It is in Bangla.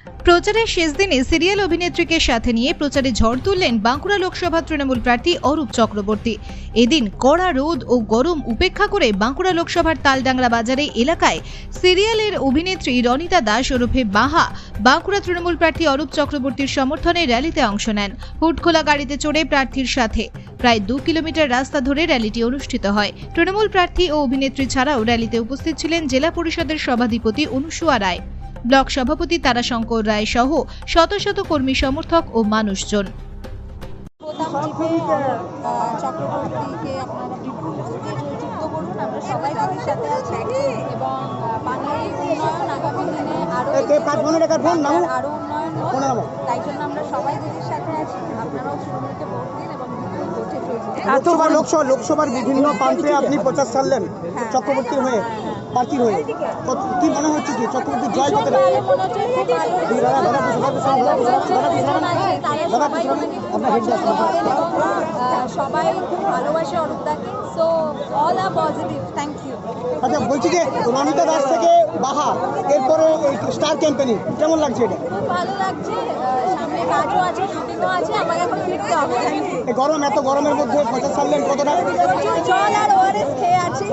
প্রচারের শেষ দিনে সিরিয়াল অভিনেত্রীকে সাথে নিয়ে প্রচারে ঝড় তুললেন বাঁকুড়া লোকসভা তৃণমূল প্রার্থী অরূপ চক্রবর্তী। এদিন কড়া রোদ ও গরম উপেক্ষা করে বাঁকুড়া লোকসভার তালডাংরা বাজারে এলাকায় সিরিয়ালের অভিনেত্রী রনিতা দাস ওরফে বাহা বাঁকুড়া তৃণমূল প্রার্থী অরূপ চক্রবর্তীর সমর্থনে র্যালিতে অংশ নেন। হুডখোলা গাড়িতে চড়ে প্রার্থীর সাথে প্রায় 2 কিলোমিটার রাস্তা ধরে র্যালিটি অনুষ্ঠিত হয়। তৃণমূল প্রার্থী ও অভিনেত্রী ছাড়াও র্যালিতে উপস্থিত ছিলেন জেলা পরিষদের সভাধিপতি অনুসুয়া রায়, ব্লক সভাপতি তারাশঙ্কর রায় সহ শত শত কর্মী সমর্থক ও মানুষজন। চক্রবর্তীকে আপনারা যুক্ত করুন, আমরা সবাই তাদের সাথে আছি এবং বাঙালির উন্নয়ন আগামী দিনে আরো উন্নয়ন হোক, তাই জন্য আমরা সবাই তাদের সাথে আছি। আপনারাও তৃণমূলকে ভোট দিন এবং ভোটে জয়ী। লোকসভার বিভিন্ন প্রান্তে আপনি প্রচার চাললেন চক্রবর্তীর হয়ে, প্রার্থীর হয়ে, কি মনে হচ্ছে কি চক্রবর্তী জয় করতে সবাই ভালোবাসে অরূপদাকে, so all are positive. Thank you. আচ্ছা, বলছি যে রনিতা দাস থেকে বাহা, এরপরে স্টার ক্যাম্পেনিং কেমন লাগছে? এটা খুব ভালো লাগছে, সামনে কাজও আছে, শুটিংও আছে, আমাকে এখন ফিরতে হবে। এই গরম, এত গরমের মধ্যে প্রচার চাললেন, কতটা জল আর ওআরএস খেয়ে আছি।